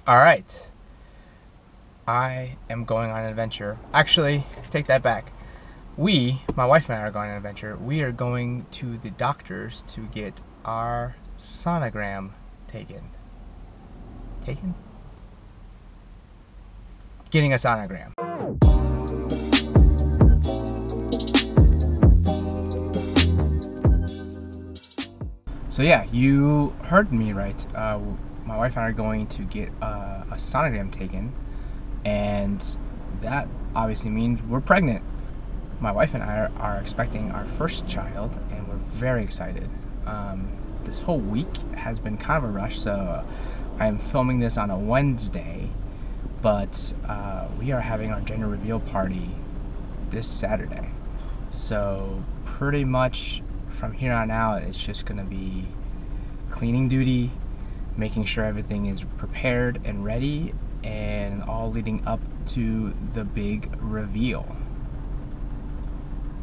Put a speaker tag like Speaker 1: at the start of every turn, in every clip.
Speaker 1: Alright. I am going on an adventure. Actually, take that back. My wife and I are going on an adventure. We are going to the doctor's to get our sonogram taken. Taken? Getting a sonogram. So yeah, you heard me right. My wife and I are going to get a sonogram taken, and that obviously means we're pregnant. My wife and I are expecting our first child, and we're very excited. This whole week has been kind of a rush, so I'm filming this on a Wednesday, but we are having our gender reveal party this Saturday. So pretty much from here on out, it's just gonna be cleaning duty, making sure everything is prepared and ready, and all leading up to the big reveal.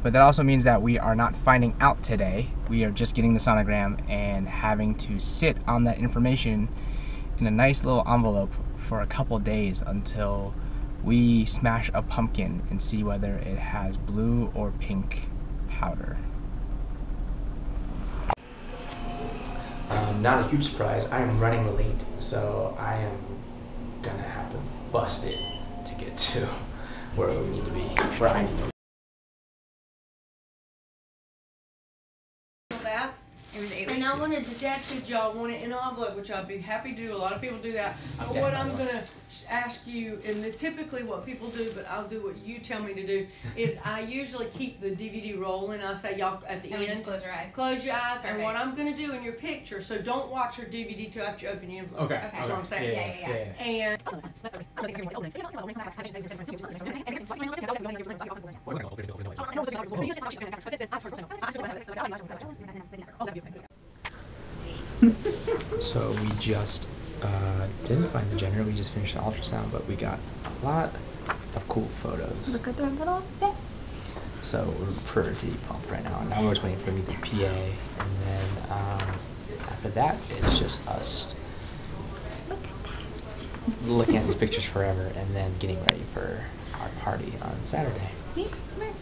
Speaker 1: But that also means that we are not finding out today. We are just getting the sonogram and having to sit on that information in a nice little envelope for a couple days until we smash a pumpkin and see whether it has blue or pink powder. Not a huge surprise, I am running late, so I am gonna have to bust it to get to where we need to be, where I need to be.
Speaker 2: And I wanted to, Dad said y'all want it in an envelope, which I'd be happy to do. A lot of people do that. But what I'm going to ask you, and typically what people do, but I'll do what you tell me to do, is I usually keep the DVD rolling. I say y'all at the end.
Speaker 3: Just close your eyes.
Speaker 2: Close your eyes.
Speaker 3: Perfect.
Speaker 2: And what I'm going to do in your picture, so don't watch your DVD till after you open your envelope.
Speaker 1: Okay.
Speaker 2: That's what I'm saying.
Speaker 3: Yeah.
Speaker 2: And
Speaker 1: So we just didn't find the gender, we just finished the ultrasound, but we got a lot of cool photos.
Speaker 3: Look at their little bits.
Speaker 1: So we're pretty pumped right now. Now we're just waiting for the PA, and then after that, it's just us looking at these pictures forever and then getting ready for our party on Saturday.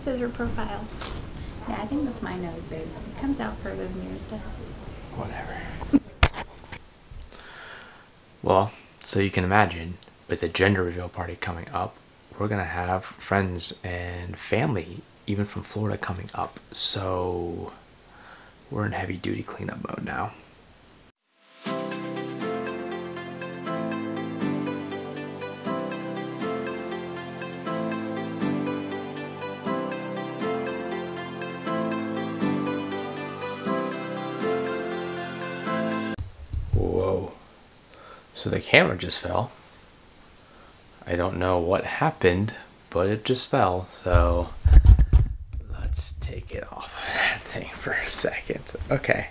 Speaker 3: There's your profile. Yeah, I think that's my nose, babe. It comes out further than yours does.
Speaker 1: Whatever. Well, so you can imagine, with the gender reveal party coming up, we're gonna have friends and family, even from Florida, coming up. So we're in heavy duty cleanup mode now. Whoa. So the camera just fell. I don't know what happened, but it just fell. So let's take it off of that thing for a second. Okay.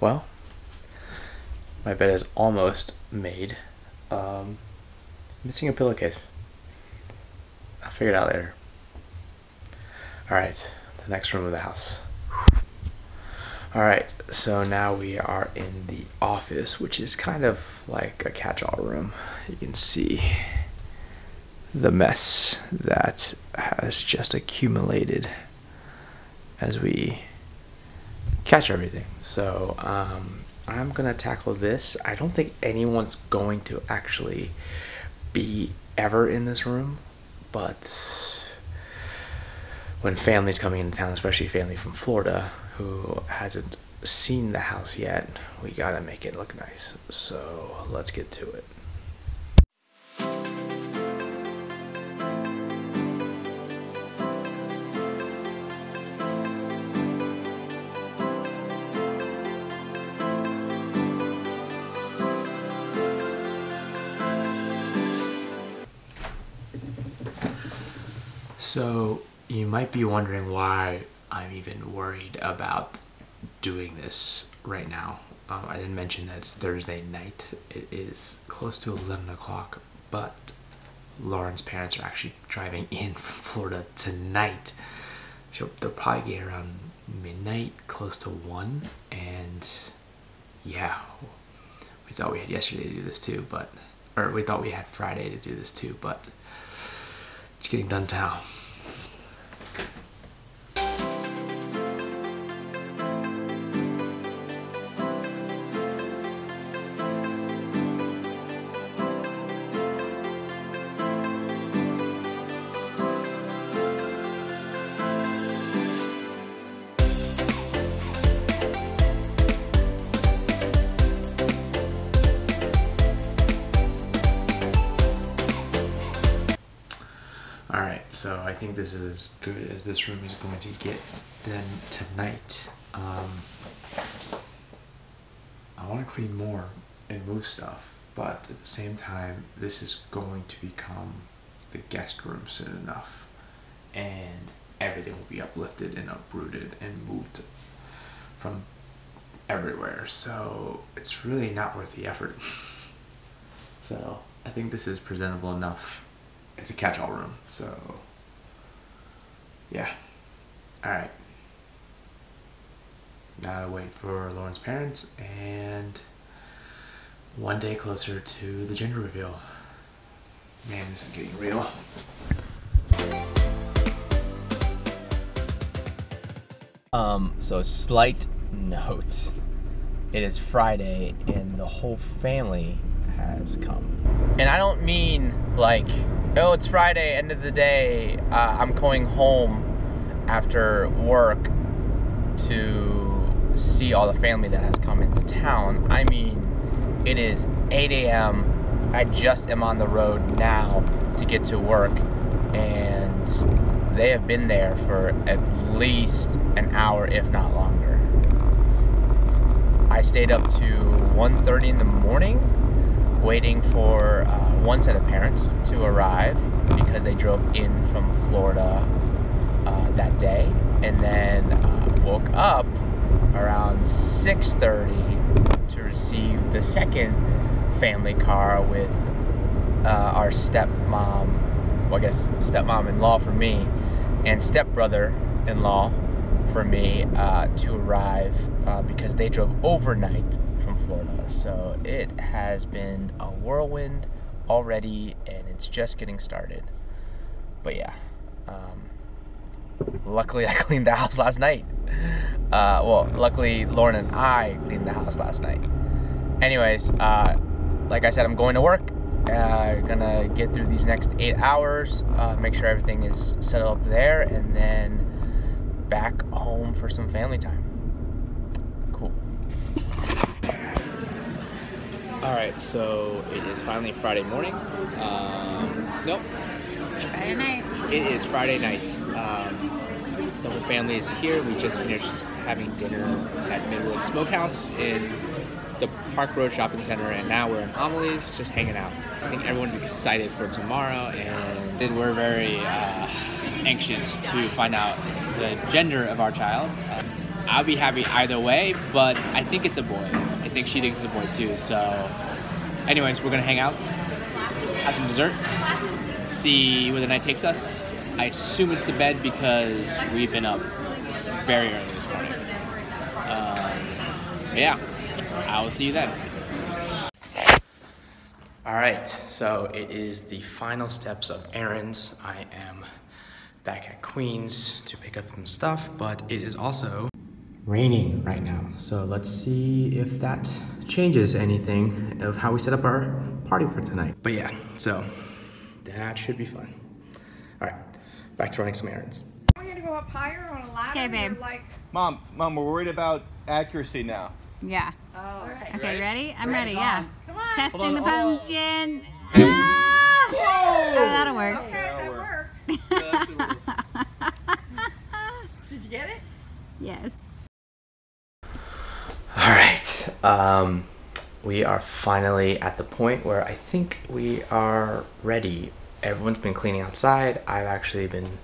Speaker 1: Well, my bed is almost made. Missing a pillowcase. I'll figure it out later. Alright, the next room of the house. Alright, so now we are in the office, which is kind of like a catch-all room. You can see the mess that has just accumulated as we catch everything. So I'm gonna tackle this. I don't think anyone's going to actually be ever in this room, but when family's coming into town, especially family from Florida who hasn't seen the house yet, we gotta make it look nice. So let's get to it. So you might be wondering why I'm even worried about doing this right now. I didn't mention that it's Thursday night. It is close to 11 o'clock, but Lauren's parents are actually driving in from Florida tonight. They'll probably get around midnight, close to 1, and yeah, we thought we had yesterday to do this too, but or we thought we had Friday to do this too, but it's getting done now. Alright, so I think this is as good as this room is going to get then tonight. I want to clean more and move stuff, but at the same time, this is going to become the guest room soon enough. And everything will be uplifted and uprooted and moved from everywhere. So it's really not worth the effort. So I think this is presentable enough. It's a catch-all room, so yeah. Alright. Now I wait for Lauren's parents and one day closer to the gender reveal. Man, this is getting real. So slight note. It is Friday and the whole family has come. And I don't mean like, oh, it's Friday, end of the day, I'm going home after work to see all the family that has come into town. I mean, it is 8 a.m. I just am on the road now to get to work, and they have been there for at least an hour, if not longer. I stayed up to 1:30 in the morning waiting for one set of parents to arrive because they drove in from Florida that day, and then woke up around 6:30 to receive the second family car with our stepmom, well, I guess stepmom-in-law for me, and stepbrother-in-law for me to arrive because they drove overnight from Florida. So it has been a whirlwind already, and it's just getting started. But yeah, luckily I cleaned the house last night. Well, luckily Lauren and I cleaned the house last night. Anyways, like I said, I'm going to work. Gonna get through these next 8 hours, make sure everything is settled up there, and then back home for some family time. Cool. Alright, so it is finally Friday morning. Nope.
Speaker 3: Friday night.
Speaker 1: It is Friday night. The whole family is here. We just finished having dinner at Midwood Smokehouse in the Park Road Shopping Center, and now we're in Amelie's just hanging out. I think everyone's excited for tomorrow, and we're very anxious to find out the gender of our child. I'll be happy either way, but I think it's a boy. I think she thinks it's a boy too. So anyways, we're gonna hang out, have some dessert, see where the night takes us. I assume it's to bed because we've been up very early this morning. Yeah, I will see you then. Alright, so it is the final steps of errands. I am back at Queens to pick up some stuff, but it is also raining right now. So let's see if that changes anything of how we set up our party for tonight. But yeah, so that should be fun. Alright, back to running some errands.
Speaker 4: We're gonna go up higher on a ladder.
Speaker 3: Okay, babe.
Speaker 4: Like...
Speaker 5: Mom, we're worried about accuracy now.
Speaker 3: Yeah.
Speaker 4: Oh, okay.
Speaker 3: Okay, ready? I'm ready, yeah.
Speaker 4: Come on.
Speaker 3: Testing the
Speaker 5: Hold on.
Speaker 3: pumpkin. Ah! Oh, that'll work.
Speaker 4: Okay,
Speaker 5: That'll
Speaker 4: that
Speaker 5: work.
Speaker 4: worked. Did you get it?
Speaker 3: Yes.
Speaker 1: Alright, we are finally at the point where I think we are ready. Everyone's been cleaning outside. I've actually been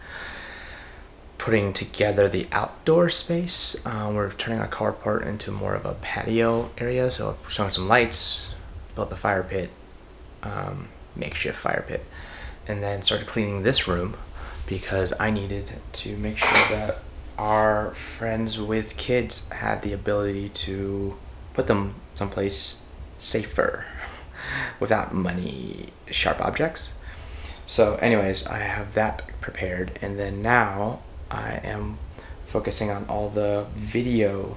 Speaker 1: putting together the outdoor space. We're turning our carport into more of a patio area, so we're showing some lights, built the fire pit, makeshift fire pit, and then started cleaning this room because I needed to make sure that our friends with kids had the ability to put them someplace safer. without money sharp objects. So anyways, I have that prepared, and then now I am focusing on all the video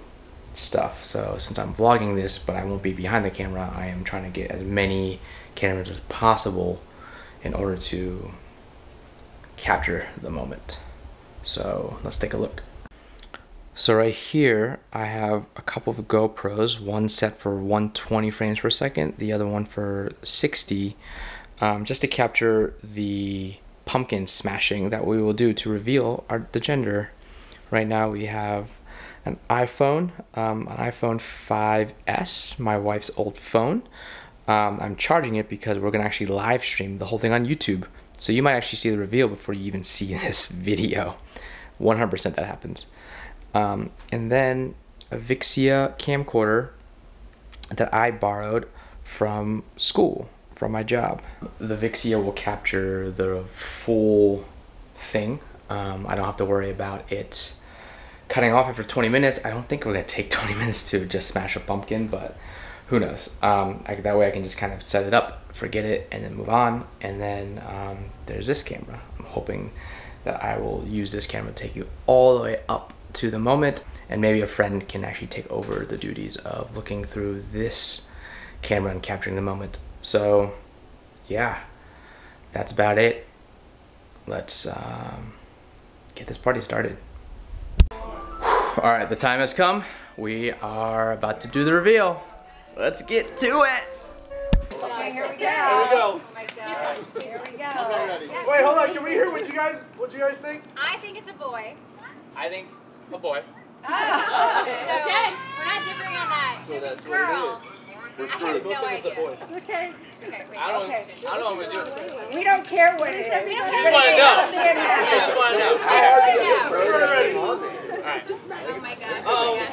Speaker 1: stuff. So since I'm vlogging this, but I won't be behind the camera, I am trying to get as many cameras as possible in order to capture the moment. So let's take a look. So right here, I have a couple of GoPros, one set for 120 frames per second, the other one for 60, just to capture the pumpkin smashing that we will do to reveal the gender. Right now we have an iPhone 5S, my wife's old phone. I'm charging it because we're gonna actually live stream the whole thing on YouTube. So you might actually see the reveal before you even see this video. 100% that happens. And then a Vixia camcorder that I borrowed from school, from my job. The Vixia will capture the full thing. I don't have to worry about it cutting off after 20 minutes. I don't think we're gonna take 20 minutes to just smash a pumpkin, but who knows. That way I can just kind of set it up, forget it, and then move on. And then there's this camera. I'm hoping that I will use this camera to take you all the way up to the moment, and maybe a friend can actually take over the duties of looking through this camera and capturing the moment. So yeah, that's about it. Let's get this party started. All right, the time has come. We are about to do the reveal. Let's get to it.
Speaker 4: Okay, here we go.
Speaker 5: Here we go.
Speaker 4: Here we go.
Speaker 5: Wait, hold on. Can we hear what you guys think?
Speaker 6: I think it's a boy.
Speaker 1: I think a boy.
Speaker 6: So we're not differing on that. So if it's a girl, I have no idea.
Speaker 4: Okay.
Speaker 6: Okay, wait.
Speaker 1: I don't know what we're doing.
Speaker 4: We don't care what it is.
Speaker 6: We don't
Speaker 1: I
Speaker 6: care
Speaker 1: just want to know.
Speaker 6: what it is.
Speaker 1: I just want to know.
Speaker 6: I just want to know.
Speaker 1: We're ready. All right.
Speaker 6: Oh my gosh. Oh my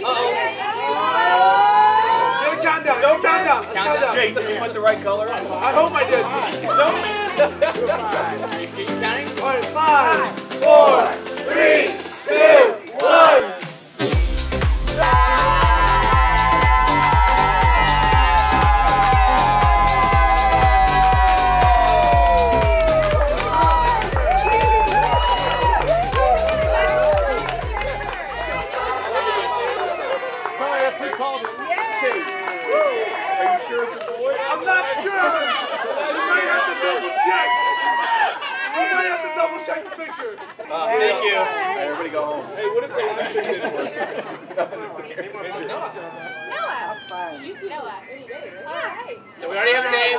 Speaker 6: gosh.
Speaker 5: Don't count down. Don't count down.
Speaker 1: Count down.
Speaker 5: Jake, did you put the right color? I hope I did. Don't miss.
Speaker 1: Keep counting.
Speaker 5: All right, 5, 4, 3, 2, 1. I'm not sure. You might have to double check. You might have to double check the picture.
Speaker 1: Thank you.
Speaker 5: Everybody go home. Hey, what if the last thing didn't work?
Speaker 6: Noah. Noah. Yeah.
Speaker 1: So we already have a name.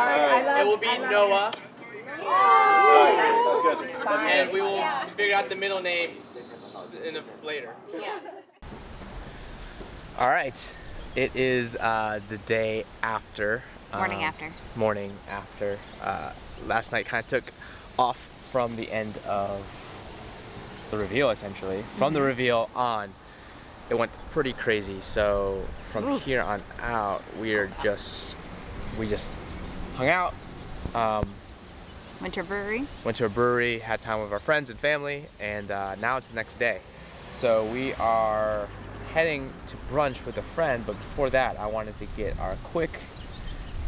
Speaker 1: It will be Noah.
Speaker 5: Alright, that's good.
Speaker 1: And we will figure out the middle names later.
Speaker 6: Yeah.
Speaker 1: All right. It is the day after. Morning after. Last night kind of took off from the end of the reveal, essentially. From the reveal on, it went pretty crazy. So from here on out, we just hung out.
Speaker 3: Went to a brewery.
Speaker 1: Went to a brewery, had time with our friends and family, and now it's the next day. So we are heading to brunch with a friend, but before that, I wanted to get our quick,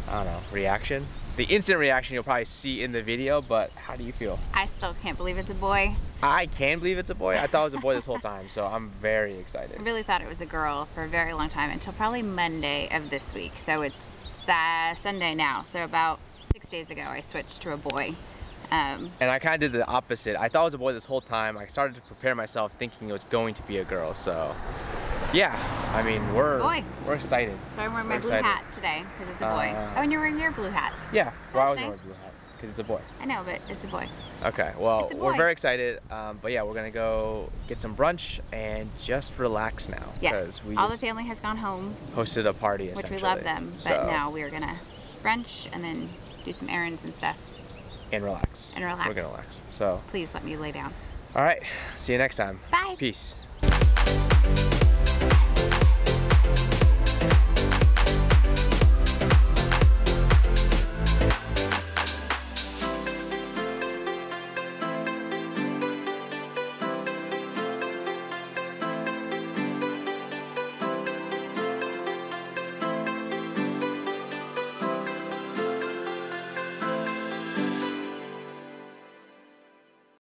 Speaker 1: I don't know, reaction. The instant reaction you'll probably see in the video, but how do you feel?
Speaker 3: I still can't believe it's a boy.
Speaker 1: I can believe it's a boy. I thought it was a boy this whole time, so I'm very excited.
Speaker 3: I really thought it was a girl for a very long time until probably Monday of this week. So it's Sunday now. So about 6 days ago, I switched to a boy.
Speaker 1: And I kind of did the opposite. I thought it was a boy this whole time. I started to prepare myself thinking it was going to be a girl, so yeah, I mean, we're excited.
Speaker 3: So I'm wearing my blue hat today because it's a boy. Oh, and you're wearing your blue hat.
Speaker 1: Yeah, well, I was
Speaker 3: That's
Speaker 1: wearing a blue hat because it's a boy.
Speaker 3: I know, but it's a boy.
Speaker 1: Okay, well,
Speaker 3: It's a
Speaker 1: we're
Speaker 3: boy.
Speaker 1: very excited, but yeah, we're gonna go get some brunch and just relax now.
Speaker 3: Yes,
Speaker 1: We
Speaker 3: all the
Speaker 1: just
Speaker 3: family has gone home,
Speaker 1: hosted a party,
Speaker 3: which
Speaker 1: essentially.
Speaker 3: we love them. But
Speaker 1: So,
Speaker 3: now we're gonna brunch and then do some errands and stuff.
Speaker 1: and relax.
Speaker 3: And relax.
Speaker 1: We're gonna relax. So,
Speaker 3: Please let me lay down.
Speaker 1: all right, see you next time.
Speaker 3: Bye.
Speaker 1: Peace.